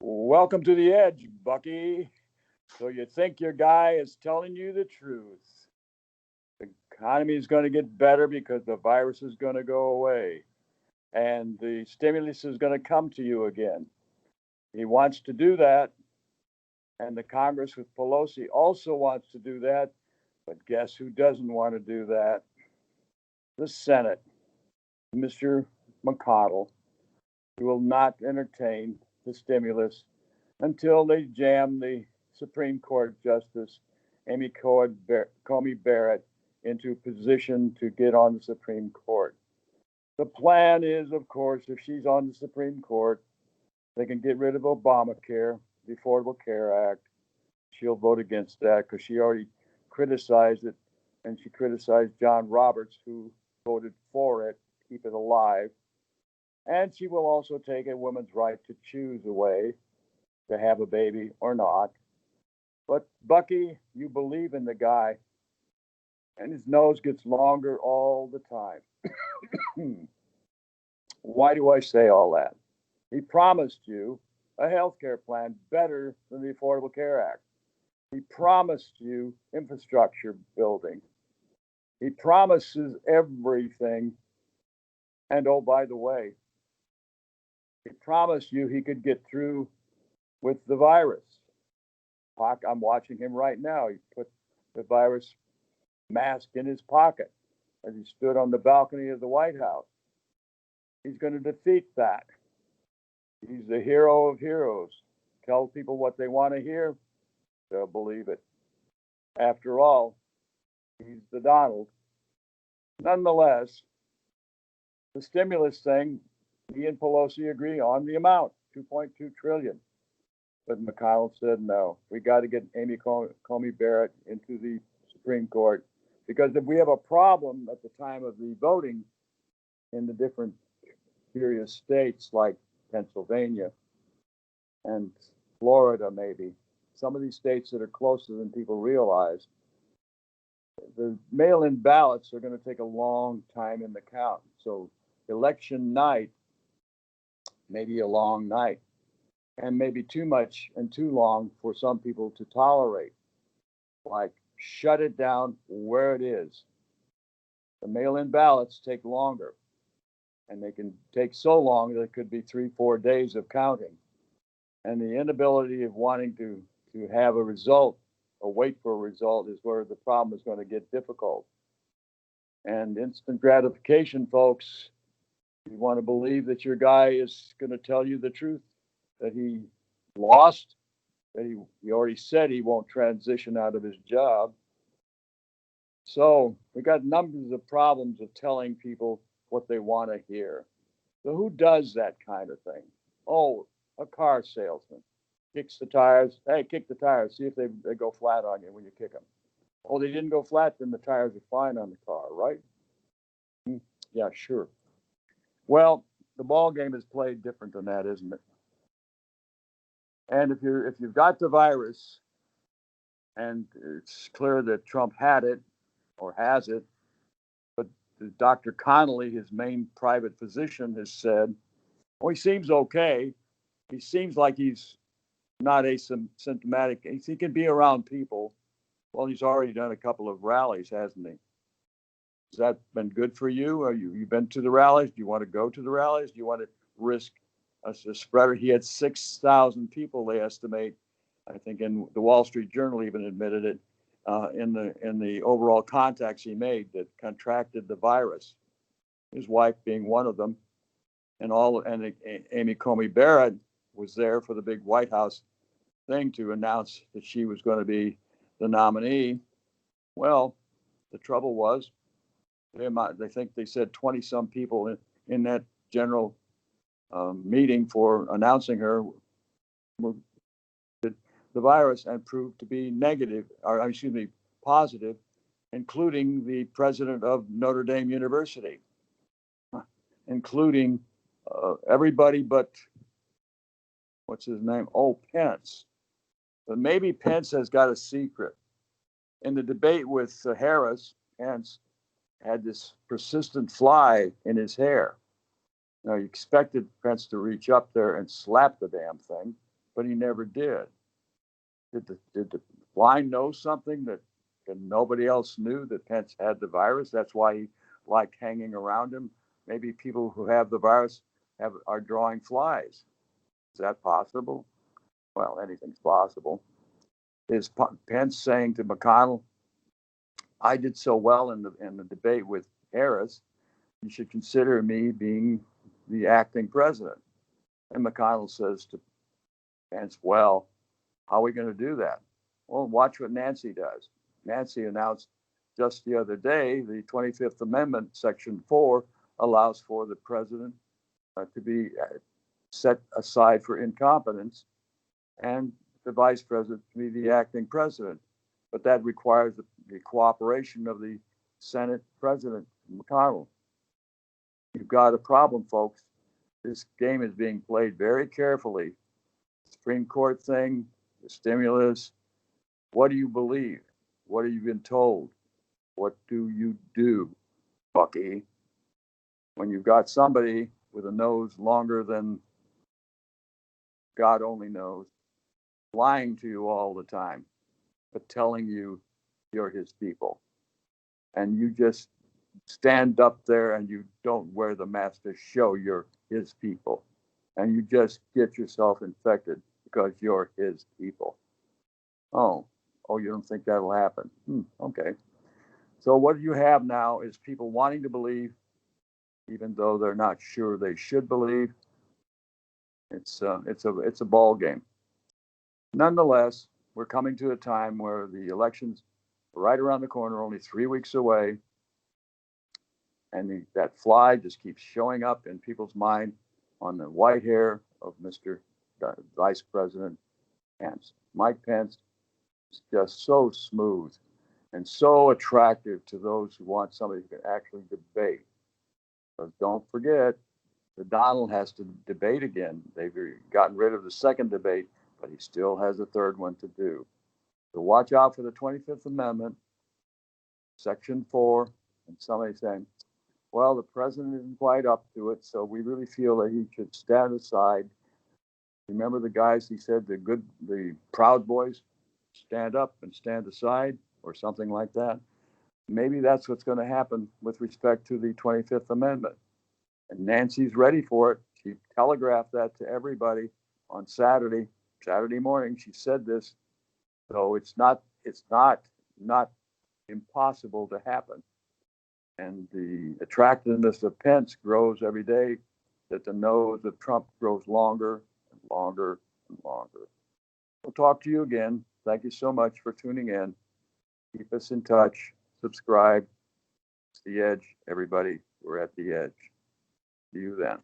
Welcome to the edge, Bucky. So you think your guy is telling you the truth. The economy is going to get better because the virus is going to go away and the stimulus is going to come to you again. He wants to do that, and the Congress with Pelosi also wants to do that. But guess who doesn't want to do that? The Senate, Mr. McConnell, who will not entertain the stimulus until they jam the Supreme Court Justice Amy Coney Barrett into position to get on the Supreme Court. The plan is, of course, if she's on the Supreme Court, they can get rid of Obamacare, the Affordable Care Act. She'll vote against that because she already criticized it, and she criticized John Roberts, who voted for it, keep it alive. And she will also take a woman's right to choose away to have a baby or not. But Bucky, you believe in the guy, and his nose gets longer all the time. Why do I say all that? He promised you a health care plan better than the Affordable Care Act. He promised you infrastructure building. He promises everything. And oh, by the way, he promised you he could get through with the virus. I'm watching him right now. He put the virus mask in his pocket as he stood on the balcony of the White House. He's going to defeat that. He's the hero of heroes. Tell people what they want to hear, they'll believe it. After all, he's the Donald. Nonetheless, the stimulus thing, he and Pelosi agree on the amount, 2.2 trillion. But McConnell said no. We got to get Amy Coney Barrett into the Supreme Court because if we have a problem at the time of the voting in the different various states like Pennsylvania and Florida, maybe some of these states that are closer than people realize, the mail-in ballots are going to take a long time in the count. So election night may be a long night, and maybe too much and too long for some people to tolerate. Like, shut it down where it is. The mail-in ballots take longer, and they can take so long that it could be 3-4 days of counting. And the inability of wanting to have a result or wait for a result is where the problem is going to get difficult. And instant gratification, folks, you want to believe that your guy is going to tell you the truth, that he lost, that he already said he won't transition out of his job. So we got numbers of problems of telling people what they want to hear. So who does that kind of thing? Oh, a car salesman kicks the tires. Hey, kick the tires. See if they go flat on you when you kick them. Oh, they didn't go flat, then the tires are fine on the car, right? Yeah, sure. Well, the ball game is played different than that, isn't it? And if you've got the virus, and it's clear that Trump had it or has it, but Dr. Connolly, his main private physician, has said, well, he seems okay. He seems like he's not asymptomatic. He can be around people. Well, he's already done a couple of rallies, hasn't he? Has that been good for you? Are you been to the rallies? Do you want to go to the rallies? Do you want to risk a spreader? He had 6,000 people, they estimate. I think in the Wall Street Journal even admitted it in the overall contacts he made that contracted the virus. His wife being one of them, and Amy Coney Barrett was there for the big White House thing to announce that she was going to be the nominee. Well, the trouble was, they think they said 20 some people in that general meeting for announcing her were the virus and proved to be negative, or excuse me, positive, including the president of Notre Dame University, including everybody but what's his name? Oh, Pence. But maybe Pence has got a secret. In the debate with Harris, Pence had this persistent fly in his hair. Now, you expected Pence to reach up there and slap the damn thing, but he never did. Did the blind know something that nobody else knew, that Pence had the virus? That's why he liked hanging around him. Maybe people who have the virus are drawing flies. Is that possible? Well, anything's possible. Is Pence saying to McConnell, I did so well in the debate with Harris, you should consider me being the acting president? And McConnell says to Pence, well, how are we going to do that? Well, watch what Nancy does. Nancy announced just the other day the 25th Amendment, Section 4, allows for the president to be set aside for incompetence and the vice president to be the acting president. But that requires the cooperation of the Senate President, McConnell. You've got a problem, folks. This game is being played very carefully. Supreme Court thing, the stimulus. What do you believe? What have you been told? What do you do, Bucky, when you've got somebody with a nose longer than God only knows, lying to you all the time, but telling you you're his people? And you just stand up there and you don't wear the mask to show you're his people. And you just get yourself infected because you're his people. Oh, you don't think that'll happen? Okay. So what you have now is people wanting to believe, even though they're not sure they should believe. It's a ball game. Nonetheless, we're coming to a time where the election's right around the corner, only 3 weeks away, and that fly just keeps showing up in people's mind on the white hair of Mr. Vice President Pence. Mike Pence is just so smooth and so attractive to those who want somebody who can actually debate. But don't forget, the Donald has to debate again. They've gotten rid of the second debate, but he still has a third one to do. So watch out for the 25th Amendment, Section 4, and somebody saying, well, the president isn't quite up to it, so we really feel that he should stand aside. Remember the guys he said, the Proud Boys, stand up and stand aside, or something like that? Maybe that's what's going to happen with respect to the 25th Amendment. And Nancy's ready for it. She telegraphed that to everybody on Saturday morning. She said this, so it's not impossible to happen. And the attractiveness of Pence grows every day, that the nose of Trump grows longer and longer and longer. We'll talk to you again. Thank you so much for tuning in. Keep us in touch. Subscribe. It's The Edge, everybody. We're at The Edge. See you then.